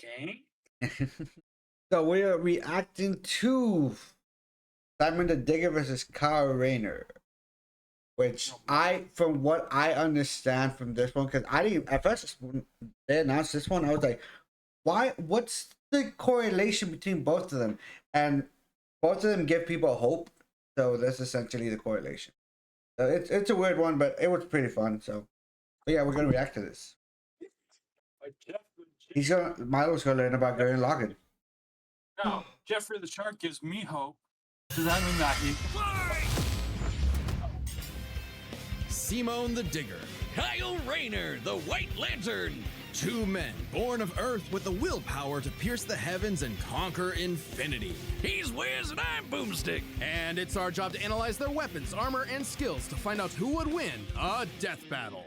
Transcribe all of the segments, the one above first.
Okay. So we are reacting to Simon the Digger versus Kyle Rayner. Which from what I understand from this one, because I didn't at first when they announced this one, I was like, why? What's the correlation between both of them? And both of them give people hope, so that's essentially the correlation. So it's a weird one, but it was pretty fun. So, but yeah, we're gonna react to this. Milo's gonna learn about gurrenlagan. Now, Jeffrey the Shark gives me hope. Does that mean that he? Simon the Digger, Kyle Rayner, the White Lantern. two men born of Earth with the willpower to pierce the heavens and conquer infinity. He's Wiz and I'm Boomstick. And it's our job to analyze their weapons, armor, and skills to find out who would win a death battle.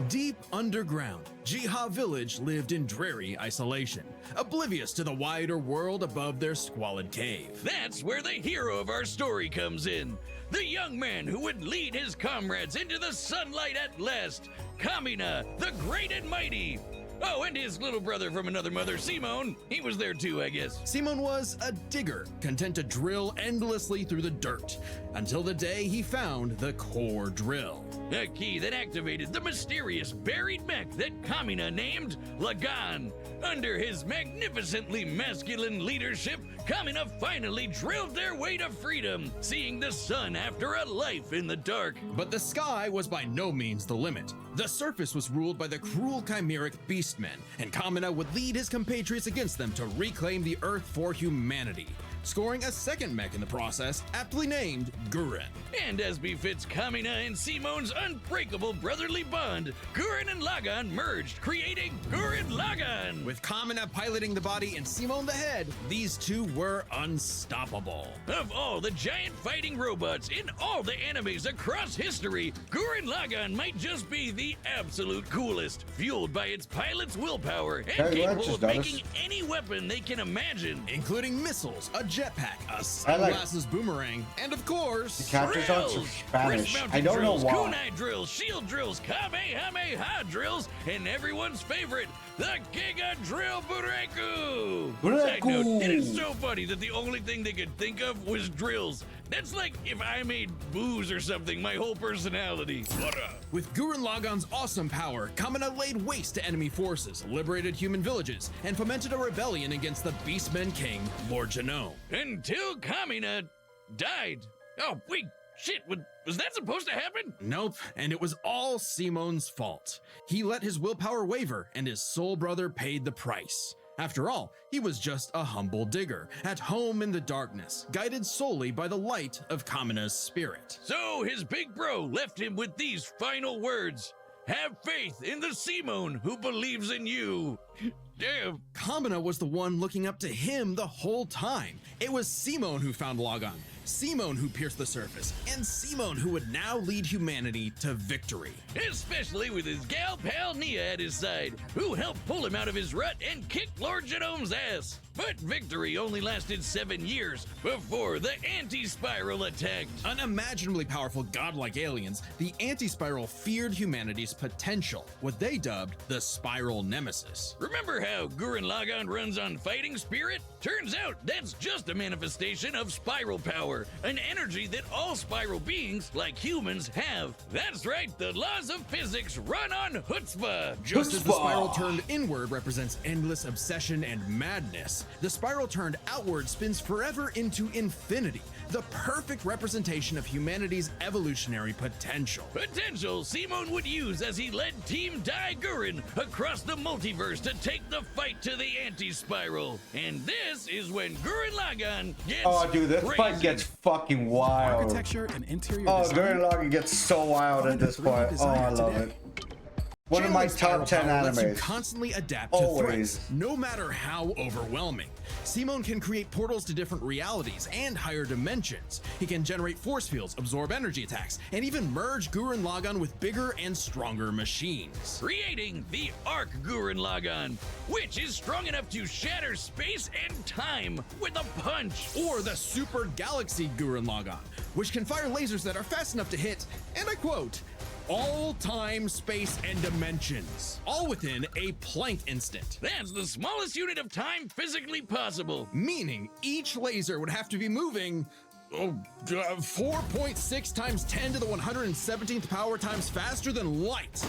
Deep underground, Jiha Village lived in dreary isolation, oblivious to the wider world above their squalid cave. That's where the hero of our story comes in. The young man who would lead his comrades into the sunlight at last. Kamina, the great and mighty. Oh, and his little brother from another mother, Simon. He was there too, I guess. Simon was a digger, content to drill endlessly through the dirt, until the day he found the core drill. A key that activated the mysterious buried mech that Kamina named Lagan. Under his magnificently masculine leadership, Kamina finally drilled their way to freedom, seeing the sun after a life in the dark. But the sky was by no means the limit. The surface was ruled by the cruel chimeric beastmen, and Kamina would lead his compatriots against them to reclaim the Earth for humanity, scoring a second mech in the process, aptly named Gurren. And as befits Kamina and Simon's unbreakable brotherly bond, Gurren and Lagan merged, creating gurrenlagan. With Kamina piloting the body and Simon the head, these two were unstoppable. Of all the giant fighting robots in all the animes across history, Gurrenlagan might just be the absolute coolest, fueled by its pilot's willpower and capable of making any weapon they can imagine. Including missiles, a jetpack, a sunglasses boomerang, and of course, drills, Spanish. I don't know why. Kunai drills, shield drills, Kamehameha drills, and everyone's favorite, the Giga Drill Bureku. Side note, it is so funny that the only thing they could think of was drills. That's like if I made booze or something, my whole personality. What up? With Gurrenlagan's awesome power, Kamina laid waste to enemy forces, liberated human villages, and fomented a rebellion against the Beastmen King, Lord Genome. Until Kamina died. Oh, wait, shit, was that supposed to happen? Nope, and it was all Simon's fault. He let his willpower waver, and his soul brother paid the price. After all, he was just a humble digger, at home in the darkness, guided solely by the light of Kamina's spirit. So his big bro left him with these final words. Have faith in the Simon who believes in you. Damn. Kamina was the one looking up to him the whole time. It was Simon who found Lagan, Simon who pierced the surface, and Simon who would now lead humanity to victory. Especially with his gal pal Nia at his side, who helped pull him out of his rut and kick Lord Genome's ass. But victory only lasted 7 years before the Anti-Spiral attacked. Unimaginably powerful godlike aliens, the Anti-Spiral feared humanity's potential, what they dubbed the Spiral Nemesis. Remember how Gurrenlagan runs on fighting spirit? Turns out that's just a manifestation of spiral power, an energy that all spiral beings, like humans, have. That's right, the laws of physics run on chutzpah. Just as the spiral turned inward represents endless obsession and madness, the spiral turned outward spins forever into infinity, the perfect representation of humanity's evolutionary potential. Potential Simon would use as he led Team Dai Gurren across the multiverse to take the fight to the anti-spiral. And this is when Gurrenlagan gets Oh, dude, this crazy. fight gets fucking wild. Architecture and interior Oh, design. Gurrenlagan gets so wild at this point. Oh, I love it. One of my top 10 lets you animes. constantly adapt Always. to threats, no matter how overwhelming. Simon can create portals to different realities and higher dimensions. He can generate force fields, absorb energy attacks, and even merge Gurrenlagan with bigger and stronger machines. Creating the Arc Gurrenlagan, which is strong enough to shatter space and time with a punch. Or the Super Galaxy Gurrenlagan, which can fire lasers that are fast enough to hit, and I quote, all time, space, and dimensions, all within a Planck instant. That's the smallest unit of time physically possible. Meaning each laser would have to be moving 4.6 times 10 to the 117th power times faster than light.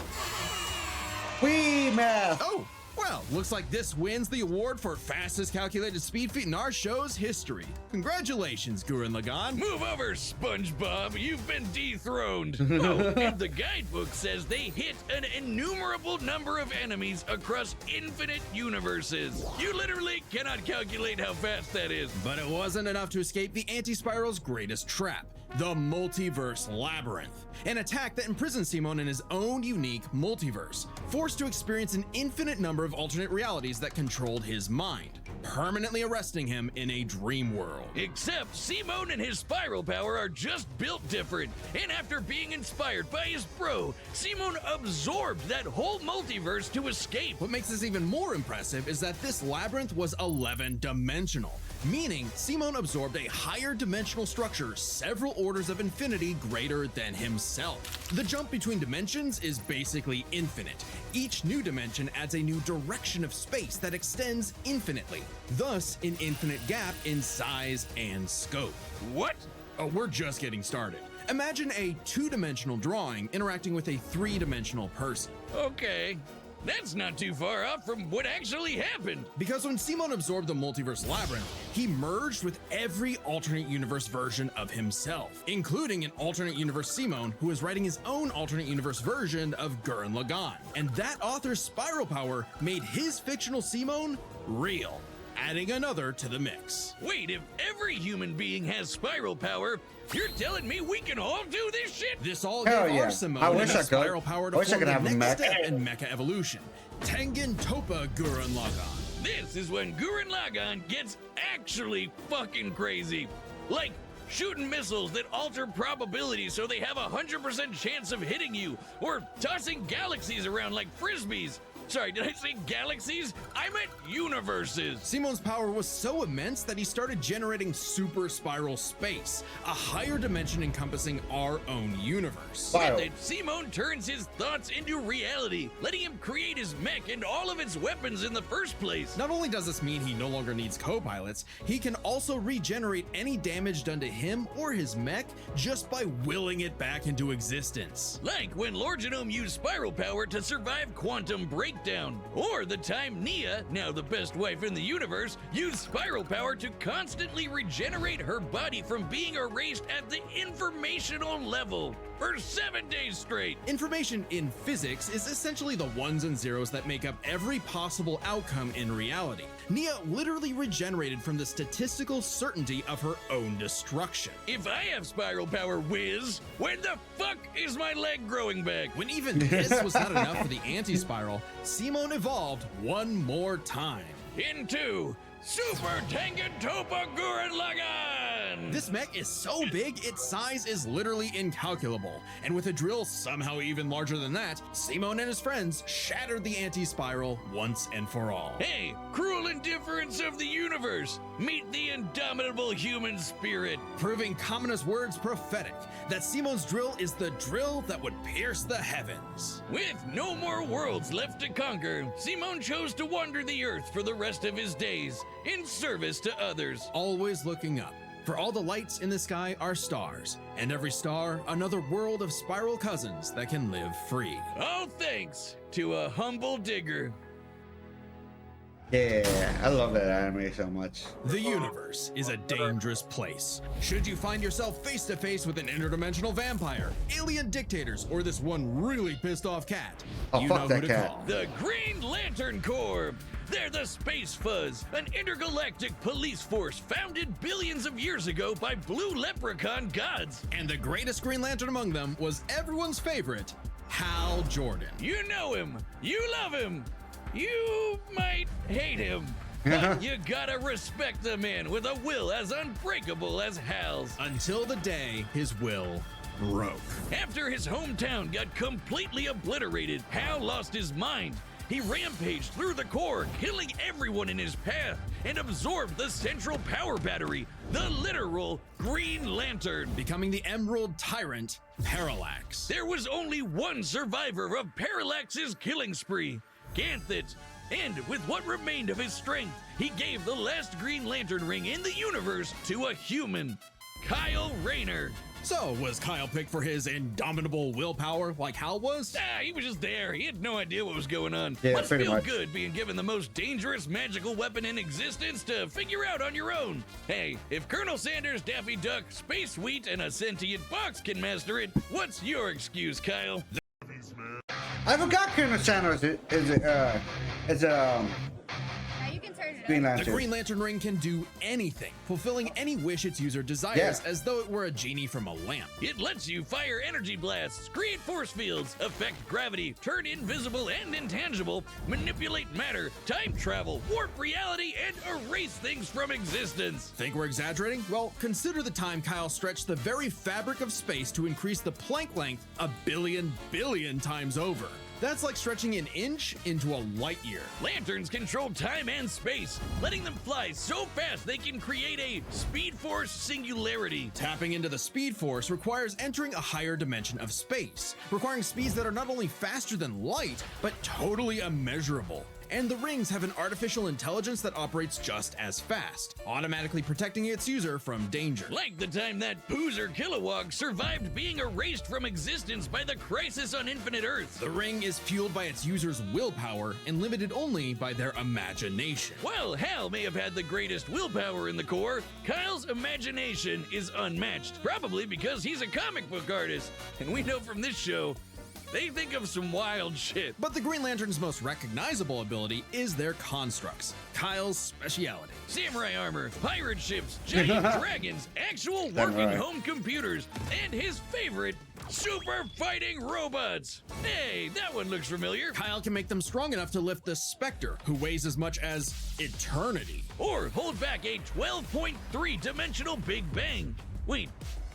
Wee math. Oh, well, looks like this wins the award for fastest calculated speed feat in our show's history. Congratulations, Gurren Lagann. Move over, SpongeBob. You've been dethroned. Oh, and the guidebook says they hit an innumerable number of enemies across infinite universes. You literally cannot calculate how fast that is. But it wasn't enough to escape the anti-spiral's greatest trap, the multiverse labyrinth, an attack that imprisons Simon in his own unique multiverse, forced to experience an infinite number of alternate realities that controlled his mind, permanently arresting him in a dream world. Except Simon and his spiral power are just built different, and after being inspired by his bro, Simon absorbed that whole multiverse to escape. What makes this even more impressive is that this labyrinth was 11-dimensional, meaning Simon absorbed a higher dimensional structure several orders of infinity greater than himself. The jump between dimensions is basically infinite. Each new dimension adds a new direction of space that extends infinitely, thus an infinite gap in size and scope. What? Oh, we're just getting started. Imagine a two-dimensional drawing interacting with a three-dimensional person. Okay. That's not too far off from what actually happened. Because when Simon absorbed the multiverse labyrinth, he merged with every alternate universe version of himself, including an alternate universe Simon who is writing his own alternate universe version of Gurren Lagann. And that author's spiral power made his fictional Simon real, adding another to the mix. Wait, if every human being has spiral power, you're telling me we can all do this shit? This all Hell gave yeah. our Simon I wish I enough could. spiral power to I wish I form could the have a next mech. step in mecha evolution, Tengen Toppa Gurren Lagann. This is when Gurren Lagann gets actually fucking crazy. Like shooting missiles that alter probabilities so they have a 100% chance of hitting you, or tossing galaxies around like frisbees. Sorry, did I say galaxies? I meant universes. Simon's power was so immense that he started generating super spiral space, a higher dimension encompassing our own universe. Wow. With it, Simon turns his thoughts into reality, letting him create his mech and all of its weapons in the first place. Not only does this mean he no longer needs co-pilots, he can also regenerate any damage done to him or his mech just by willing it back into existence. Like when Lord Genome used spiral power to survive quantum breakdown, or the time Nia, now the best wife in the universe, used spiral power to constantly regenerate her body from being erased at the informational level for 7 days straight. Information in physics is essentially the ones and zeros that make up every possible outcome in reality. Nia literally regenerated from the statistical certainty of her own destruction. If I have spiral power, whiz, when the fuck is my leg growing back? When even this was not enough for the anti-spiral, Simon evolved one more time. Into Super Tengen Toppa Gurren Lagann! This mech is so big, its size is literally incalculable. And with a drill somehow even larger than that, Simon and his friends shattered the anti-spiral once and for all. Hey, cruel indifference of the universe! Meet the indomitable human spirit! Proving Kamina's words prophetic, that Simon's drill is the drill that would pierce the heavens. With no more worlds left to conquer, Simon chose to wander the earth for the rest of his days, in service to others. Always looking up, for all the lights in the sky are stars, and every star another world of spiral cousins that can live free. All thanks to a humble digger. Yeah, I love that anime so much. The universe is a dangerous place. Should you find yourself face to face with an interdimensional vampire, alien dictators, or this one really pissed off cat, Oh, you fuck know that who to cat. call. The Green Lantern Corps. They're the Space Fuzz, an intergalactic police force founded billions of years ago by blue leprechaun gods. And the greatest Green Lantern among them was everyone's favorite, Hal Jordan. You know him. You love him. You might hate him. But you gotta respect the man with a will as unbreakable as Hal's. Until the day his will broke. After his hometown got completely obliterated, Hal lost his mind. He rampaged through the core, killing everyone in his path, and absorbed the central power battery, the literal Green Lantern. Becoming the Emerald Tyrant, Parallax. There was only one survivor of Parallax's killing spree, Ganthet. And with what remained of his strength, he gave the last Green Lantern ring in the universe to a human, Kyle Rayner. So, was Kyle picked for his indomitable willpower like Hal was? He was just there. He had no idea what was going on. Yeah, Must pretty feel much. good being given the most dangerous magical weapon in existence to figure out on your own. Hey, if Colonel Sanders, Daffy Duck, Space Wheat, and a sentient box can master it, what's your excuse, Kyle? I forgot Colonel Sanders is You can charge it Green up. The Lantern. Green Lantern ring can do anything, fulfilling any wish its user desires, Yeah. as though it were a genie from a lamp. It lets you fire energy blasts, create force fields, affect gravity, turn invisible and intangible, manipulate matter, time travel, warp reality, and erase things from existence. Think we're exaggerating? Well, consider the time Kyle stretched the very fabric of space to increase the Planck length a billion times over. That's like stretching an inch into a light year. Lanterns control time and space, letting them fly so fast they can create a Speed Force singularity. Tapping into the Speed Force requires entering a higher dimension of space, requiring speeds that are not only faster than light, but totally immeasurable. And the rings have an artificial intelligence that operates just as fast, automatically protecting its user from danger. Like the time that Poozer Kilowog survived being erased from existence by the Crisis on Infinite Earth. The ring is fueled by its user's willpower and limited only by their imagination. While Hal may have had the greatest willpower in the Corps, Kyle's imagination is unmatched, probably because he's a comic book artist. And we know from this show, they think of some wild shit. But the Green Lantern's most recognizable ability is their constructs, Kyle's speciality. Samurai armor, pirate ships, giant dragons, actual working Samurai. home computers, and his favorite, super fighting robots. Hey, that one looks familiar. Kyle can make them strong enough to lift the Spectre, who weighs as much as eternity. Or hold back a 12.3 dimensional Big Bang. Wait,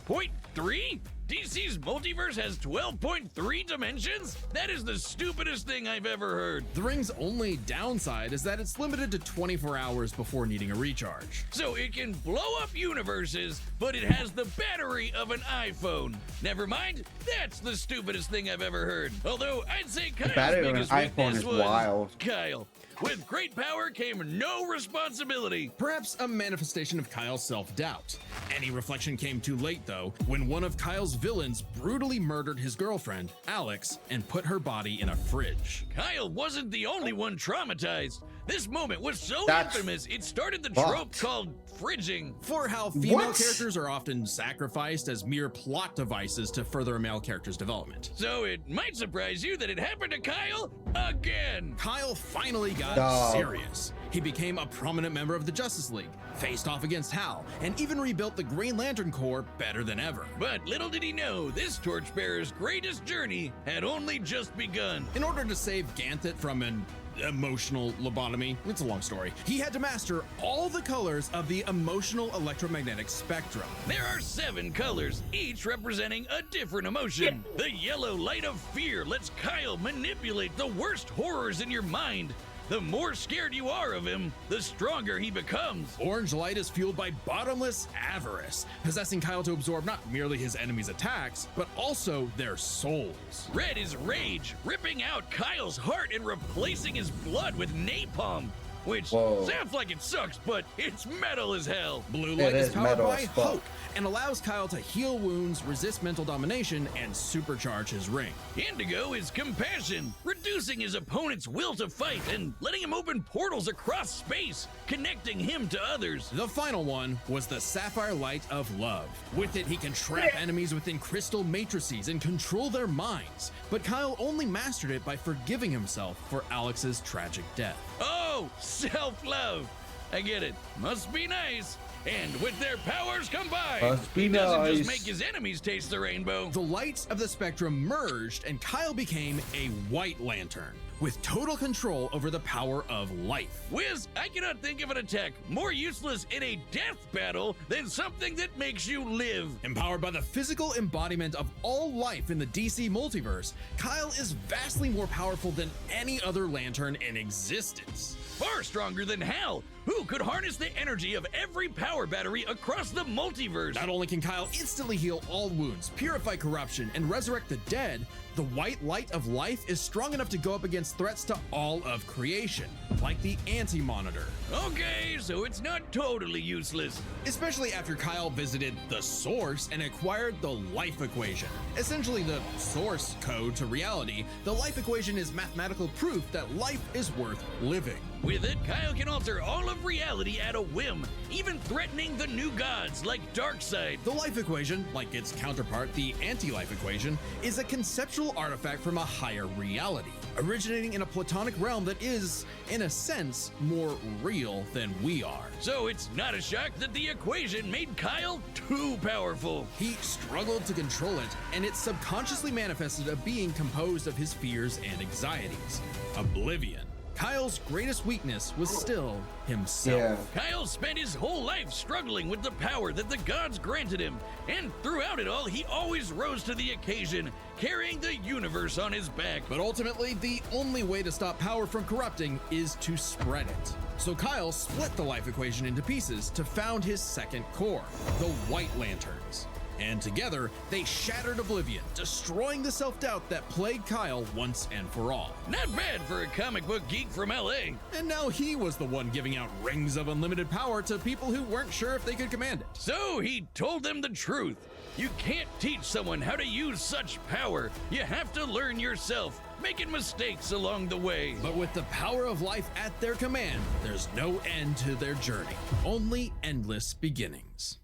0.3? DC's multiverse has 12.3 dimensions? That is the stupidest thing I've ever heard. The ring's only downside is that it's limited to 24 hours before needing a recharge. So it can blow up universes, but it has the battery of an iPhone. Never mind, that's the stupidest thing I've ever heard. Although I'd say Kyle's battery of an biggest iPhone weakness is was wild. Kyle. With great power came no responsibility. Perhaps a manifestation of Kyle's self-doubt. Any reflection came too late, though, when one of Kyle's villains brutally murdered his girlfriend, Alex, and put her body in a fridge. Kyle wasn't the only one traumatized. This moment was so That's infamous, it started the fucked. trope called fridging. For how female What? characters are often sacrificed as mere plot devices to further a male character's development. So it might surprise you that it happened to Kyle again. Kyle finally got Dog. serious. He became a prominent member of the Justice League, faced off against Hal, and even rebuilt the Green Lantern Corps better than ever. But little did he know, this torchbearer's greatest journey had only just begun. In order to save Ganthet from an emotional lobotomy, it's a long story, he had to master all the colors of the emotional electromagnetic spectrum. There are 7 colors, each representing a different emotion. The yellow light of fear lets Kyle manipulate the worst horrors in your mind. The more scared you are of him, the stronger he becomes. Orange light is fueled by bottomless avarice, possessing Kyle to absorb not merely his enemies' attacks, but also their souls. Red is rage, ripping out Kyle's heart and replacing his blood with napalm. Which Whoa. sounds like it sucks, but it's metal as hell. Blue light is is powered metal by as fuck. hope and allows Kyle to heal wounds, resist mental domination, and supercharge his ring. Indigo is compassion, reducing his opponent's will to fight and letting him open portals across space, connecting him to others. The final one was the sapphire light of love. With it, he can trap enemies within crystal matrices and control their minds. But Kyle only mastered it by forgiving himself for Alex's tragic death. Oh, self-love. I get it. Must be nice. And with their powers combined, Must be he doesn't nice. just make his enemies taste the rainbow. The lights of the spectrum merged, and Kyle became a White Lantern, with total control over the power of life. Wiz, I cannot think of an attack more useless in a death battle than something that makes you live. Empowered by the physical embodiment of all life in the DC multiverse, Kyle is vastly more powerful than any other lantern in existence. Far stronger than Hal, who could harness the energy of every power battery across the multiverse. Not only can Kyle instantly heal all wounds, purify corruption, and resurrect the dead, the white light of life is strong enough to go up against threats to all of creation, like the Anti-Monitor. Okay, so it's not totally useless. Especially after Kyle visited the Source and acquired the life equation. Essentially the source code to reality, the life equation is mathematical proof that life is worth living. With it, Kyle can alter all of reality at a whim, even threatening the new gods like Darkseid. The life equation, like its counterpart, the anti-life equation, is a conceptual artifact from a higher reality, originating in a platonic realm that is, in a sense, more real than we are. So it's not a shock that the equation made Kyle too powerful. He struggled to control it, and it subconsciously manifested a being composed of his fears and anxieties. Oblivion. Kyle's greatest weakness was still himself. Yeah. Kyle spent his whole life struggling with the power that the gods granted him, and throughout it all, he always rose to the occasion, carrying the universe on his back. But ultimately, the only way to stop power from corrupting is to spread it. So Kyle split the life equation into pieces to found his second core, the White Lanterns. And together, they shattered Oblivion, destroying the self-doubt that plagued Kyle once and for all. Not bad for a comic book geek from LA. And now he was the one giving out rings of unlimited power to people who weren't sure if they could command it. So he told them the truth. You can't teach someone how to use such power. You have to learn yourself, making mistakes along the way. But with the power of life at their command, there's no end to their journey, only endless beginnings.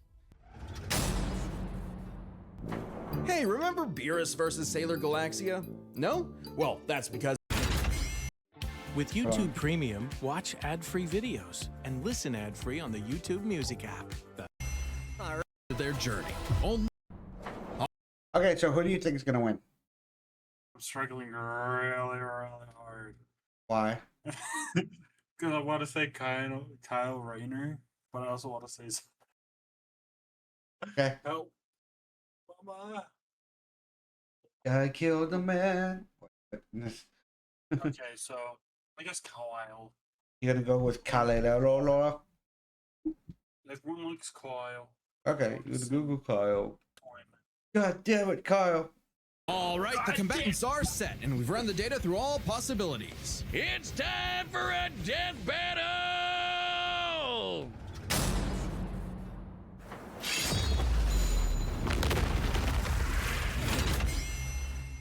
Hey, remember Beerus versus Sailor Galaxia? No? Well, that's because with YouTube Premium, watch ad-free videos and listen ad-free on the YouTube Music app. their journey. Only Okay, so who do you think is gonna win? I'm struggling really hard. Why? Because I want to say Kyle Rayner, but I also want to say Okay. help. Mama. I killed a man. Okay, so I guess Kyle. You're gonna go with Kyle. Like one looks Kyle. Okay, you're gonna Google Kyle. Time. God damn it, Kyle. all right, the combatants are set, and we've run the data through all possibilities. It's time for a death battle!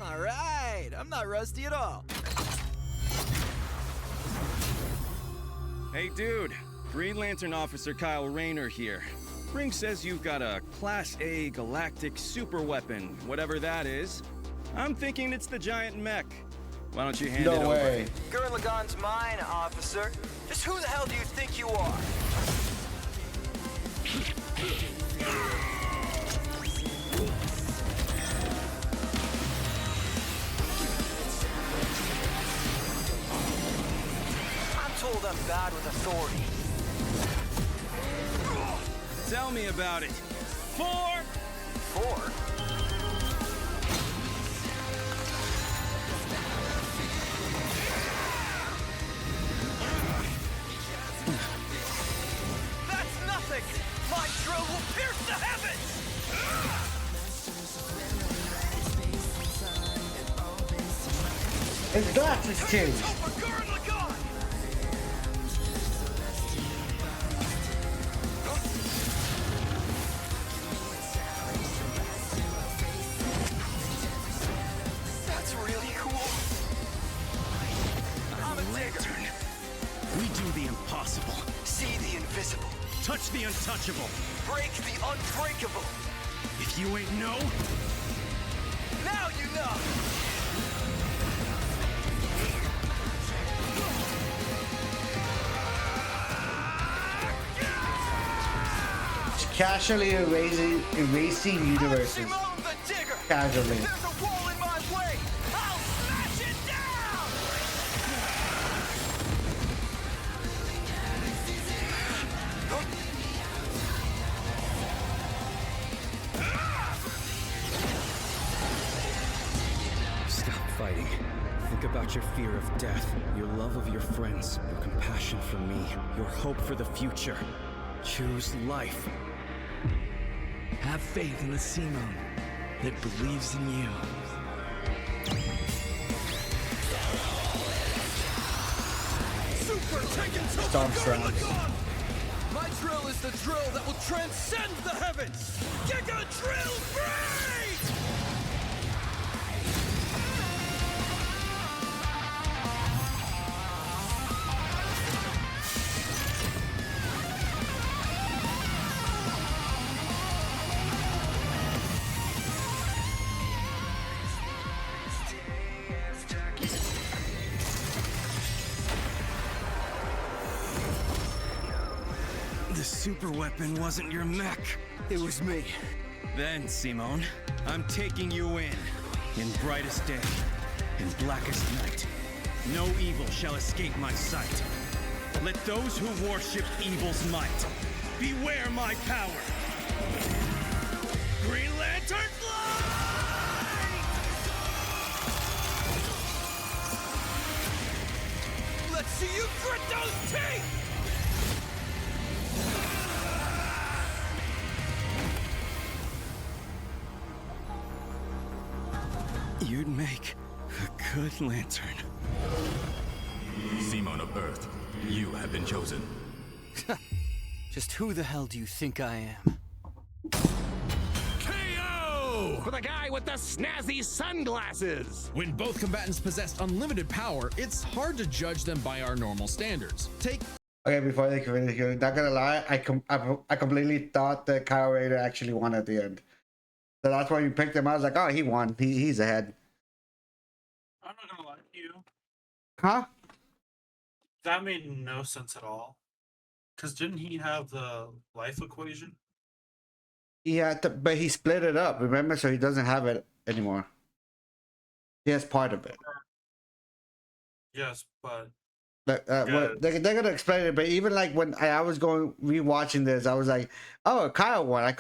All right, I'm not rusty at all. Hey dude, Green Lantern Officer Kyle Rayner here. Ring says you've got a Class A galactic super weapon, whatever that is. I'm thinking it's the giant mech. Why don't you hand it over? No way. Gurren-Lagan's mine, officer. Just who the hell do you think you are? I'm told I'm bad with authority. Tell me about it. 4! 4? That's nothing! My drill will pierce the heavens! His glasses changed. Over Gurren-Lagann! That's really cool. I'm a digger. We do the impossible. See the invisible. Touch the untouchable. Break the unbreakable. If you ain't know, Now you know. Casually erasing universes. Simone the Digger. Casually. There's a wall in my way. I'll smash it down. Despite your fear of death, your love of your friends, your compassion for me, your hope for the future, choose life. Have faith in the Simone that believes in you. Super Tekken Storm Strike. My drill is the drill that will transcend the heavens! Giga Drill Break! The super weapon wasn't your mech. It was me. Then, Simone, I'm taking you in brightest day, in blackest night. No evil shall escape my sight. Let those who worship evil's might beware my power. Green Lantern flight! Let's see you grit those teeth! You'd make a good lantern. Simone of Earth, you have been chosen. Just who the hell do you think I am? KO! For the guy with the snazzy sunglasses! When both combatants possess unlimited power, it's hard to judge them by our normal standards. Take Okay, before they finish here, not gonna lie, I completely thought that Kyle Rayner actually won at the end. So that's why you picked him. I was like, oh, he won. He's ahead. I'm not gonna lie to you. Huh? That made no sense at all. Because didn't he have the life equation? Yeah, but he split it up, remember? So he doesn't have it anymore. He has part of it. Yes, but They're gonna explain it, but even like when I was going rewatching this, I was like, "Oh, Kyle won." I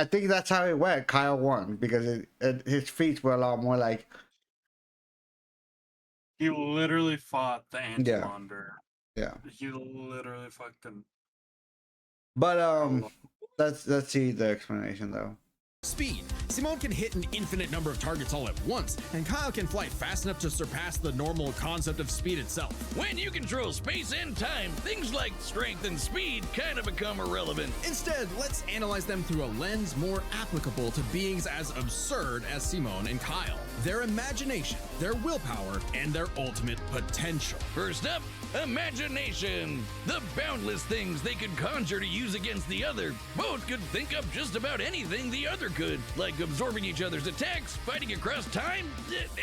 think that's how it went. Kyle won because his feats were a lot more like. he literally fought the Antilander. Yeah. He literally fucking. But let's see the explanation though. speed. Simone can hit an infinite number of targets all at once, and Kyle can fly fast enough to surpass the normal concept of speed itself. When you control space and time, things like strength and speed kind of become irrelevant. Instead, let's analyze them through a lens more applicable to beings as absurd as Simone and Kyle. Their imagination, their willpower, and their ultimate potential. First up, imagination. The boundless things they could conjure to use against the other. Both could think up just about anything the other could, like absorbing each other's attacks, fighting across time,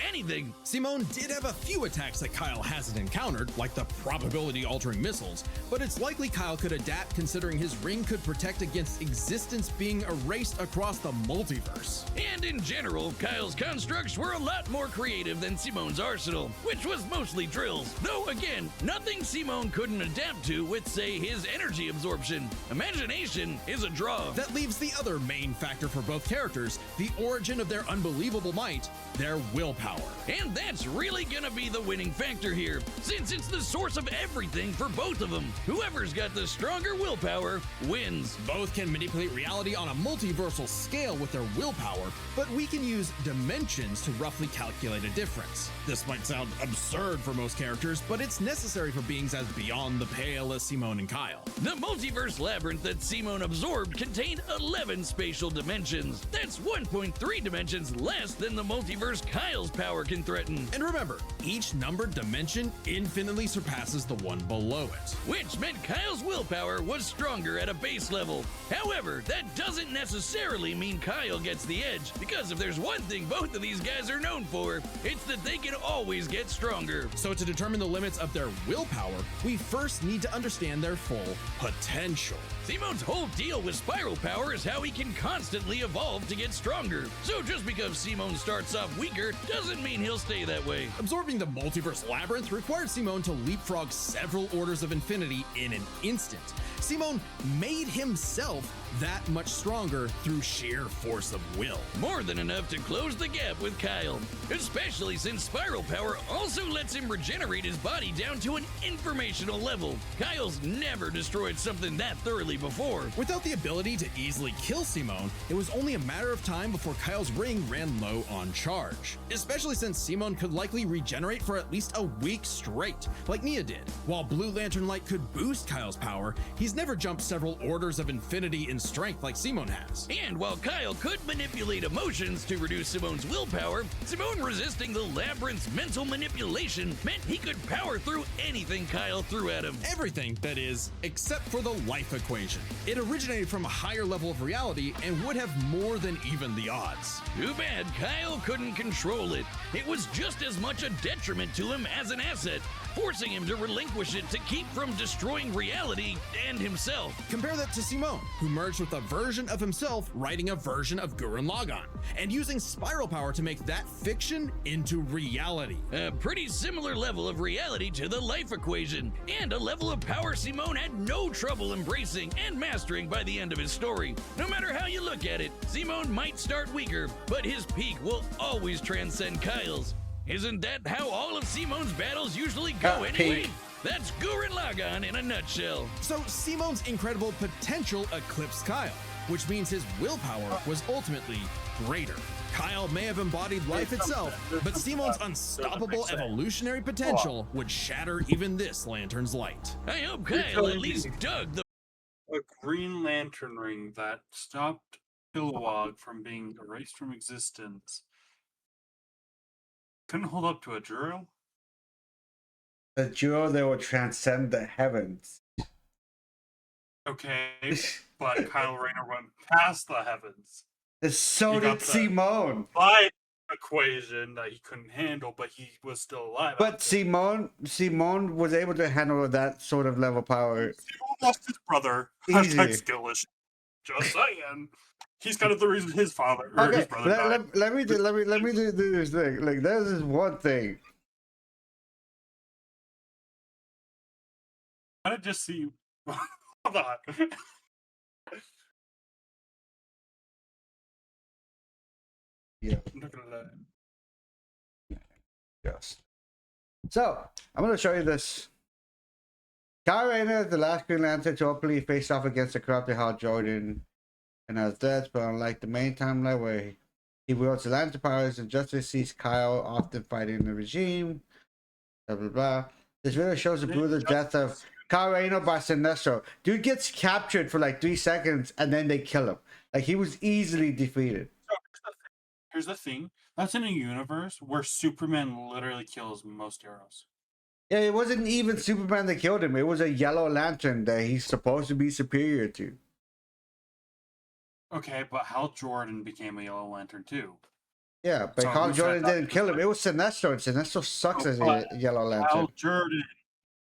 anything. Simone did have a few attacks that Kyle hasn't encountered, like the probability-altering missiles, but it's likely Kyle could adapt considering his ring could protect against existence being erased across the multiverse. And in general, Kyle's constructs were a lot more creative than Simone's arsenal, which was mostly drills, though again, nothing Simone couldn't adapt to with, say, his energy absorption. Imagination is a draw. That leaves the other main factor for both characters, the origin of their unbelievable might, their willpower. And that's really gonna be the winning factor here, since it's the source of everything for both of them. Whoever's got the stronger willpower wins. Both can manipulate reality on a multiversal scale with their willpower, but we can use dimensions to roughly calculate a difference. This might sound absurd for most characters, but it's necessary for beings as beyond the pale as Simone and Kyle. The multiverse labyrinth that Simone absorbed contained 11 spatial dimensions. That's 1.3 dimensions less than the multiverse Kyle's power can threaten. And remember, each numbered dimension infinitely surpasses the one below it. Which meant Kyle's willpower was stronger at a base level. However, that doesn't necessarily mean Kyle gets the edge, because if there's one thing both of these guys are known for, it's that they can always get stronger. So to determine the limits of their willpower, we first need to understand their full potential. Simone's whole deal with spiral power is how he can constantly evolve to get stronger. So just because Simone starts off weaker doesn't mean he'll stay that way. Absorbing the multiverse labyrinth required Simone to leapfrog several orders of infinity in an instant. Simone made himself that much stronger through sheer force of will. More than enough to close the gap with Kyle, especially since Spiral Power also lets him regenerate his body down to an informational level. Kyle's never destroyed something that thoroughly before. Without the ability to easily kill Simone, it was only a matter of time before Kyle's ring ran low on charge, especially since Simone could likely regenerate for at least a week straight, like Nia did. While Blue Lantern Light could boost Kyle's power, he's never jumped several orders of infinity in strength like Simone has. And while Kyle could manipulate emotions to reduce Simone's willpower, Simone resisting the Labyrinth's mental manipulation meant he could power through anything Kyle threw at him. Everything, that is, except for the life equation. It originated from a higher level of reality and would have more than even the odds. Too bad Kyle couldn't control it. It was just as much a detriment to him as an asset, forcing him to relinquish it to keep from destroying reality and himself. Compare that to Simone, who merged with a version of himself writing a version of Gurren Lagann, and using Spiral Power to make that fiction into reality. A pretty similar level of reality to the life equation, and a level of power Simone had no trouble embracing and mastering by the end of his story. No matter how you look at it, Simone might start weaker, but his peak will always transcend Kyle's. Isn't that how all of Simone's battles usually go anyway? That's Gurren Lagann in a nutshell. So Simone's incredible potential eclipsed Kyle, which means his willpower was ultimately greater. Kyle may have embodied life itself, but Simone's unstoppable evolutionary potential would shatter even this lantern's light. I hope Kyle at least dug the A Green Lantern ring that stopped Kilowog from being erased from existence couldn't hold up to a Juro? The Juro that will transcend the heavens. Okay, but Kyle Rayner went past the heavens. So He got did the Simone. life equation that he couldn't handle, but he was still alive. But Simone was able to handle that sort of level power. Simone lost his brother. Easy. Hashtag skill issue. Just saying. He's kind of the reason his father or Okay, his brother died. let me do this thing. Like, there's this one thing. I did just see. Hold on. Yeah. I'm not gonna lie. Yes. So, I'm going to show you this. Kyle Rayner, the last Green Lantern to openly face off against the corrupted Hal Jordan and has death, but unlike the main timeline where he wields the lantern powers and justice, sees Kyle often fighting the regime. Blah, blah, blah. This video shows the brutal death of Kyle Rayner by Sinestro. Dude gets captured for like 3 seconds and then they kill him. Like, he was easily defeated. Here's the thing. That's in a universe where Superman literally kills most heroes. Yeah, it wasn't even Superman that killed him. It was a Yellow Lantern that he's supposed to be superior to. Okay, but Hal Jordan became a Yellow Lantern too. Yeah, but So Hal who said Jordan that? didn't kill him. It was Sinestro, and Sinestro sucks as a Yellow Lantern. Hal Jordan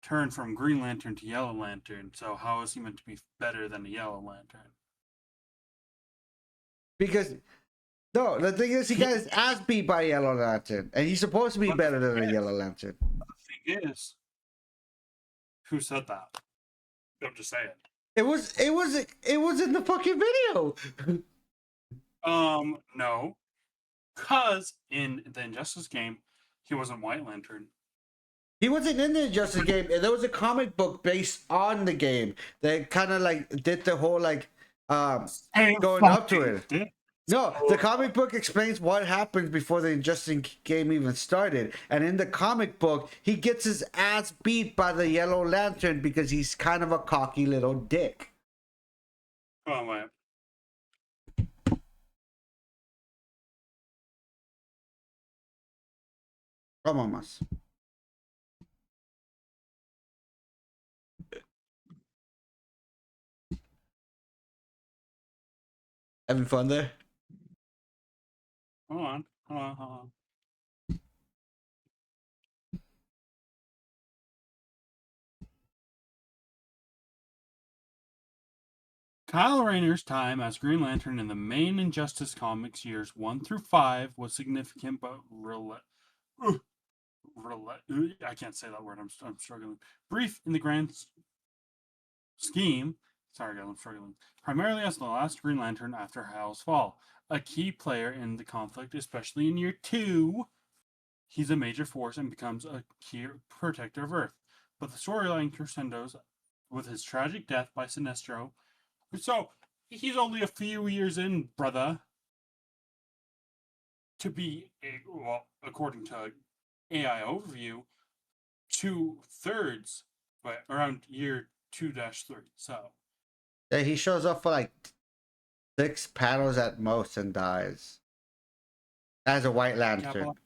turned from Green Lantern to Yellow Lantern, so how is he meant to be better than a Yellow Lantern? Because, no, the thing is, he got his ass beat by Yellow Lantern, and he's supposed to be better than a Yellow Lantern. The thing is, who said that? I'm just saying. It was in the fucking video. No. Cause in the Injustice game, he wasn't White Lantern. He wasn't in the Injustice game. There was a comic book based on the game that kind of like did the whole like going up to it. No, the comic book explains what happens before the Injustice game even started. And in the comic book, he gets his ass beat by the Yellow Lantern because he's kind of a cocky little dick. Oh, wait. Come on, mas. Having fun there? Hold on. Kyle Rayner's time as Green Lantern in the main Injustice Comics years 1 through 5 was significant, but I can't say that word. I'm struggling. Brief in the grand scheme, Sorry, guys, I'm struggling. Primarily as the last Green Lantern after Hal's fall, a key player in the conflict, especially in year 2. He's a major force and becomes a key protector of Earth. But the storyline crescendos with his tragic death by Sinestro. So he's only a few years in, brother, to be, well, according to AI overview, 2/3, but around year 2-3. So Yeah, he shows up for like 6 panels at most and dies as a White yeah, Lantern. but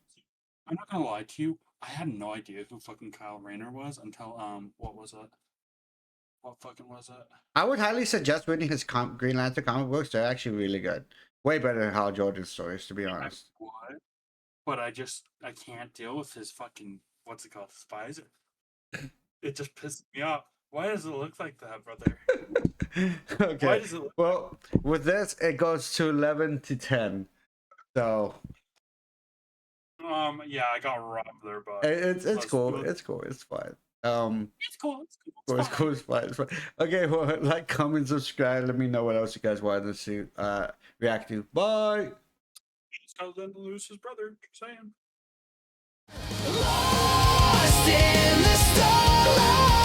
I'm not gonna lie to you. I had no idea who fucking Kyle Rayner was until what was it? What fucking was it? I would highly suggest reading his Green Lantern comic books. They're actually really good. Way better than Hal Jordan's stories, to be honest. What? But I can't deal with his fucking what's it called? Visor. It just pisses me off. Why does it look like that, brother? Okay. Why does it look Well, with this, it goes to 11 to 10. So yeah, I got robbed there, but it's cool. It's cool. It's fine. It's cool. It's cool. It's cool. It's fine. It's fine. Okay, well, like, comment, subscribe. Let me know what else you guys wanted to see, react to. Bye. Just got to lose his brother. Just saying. Lost in the starlight.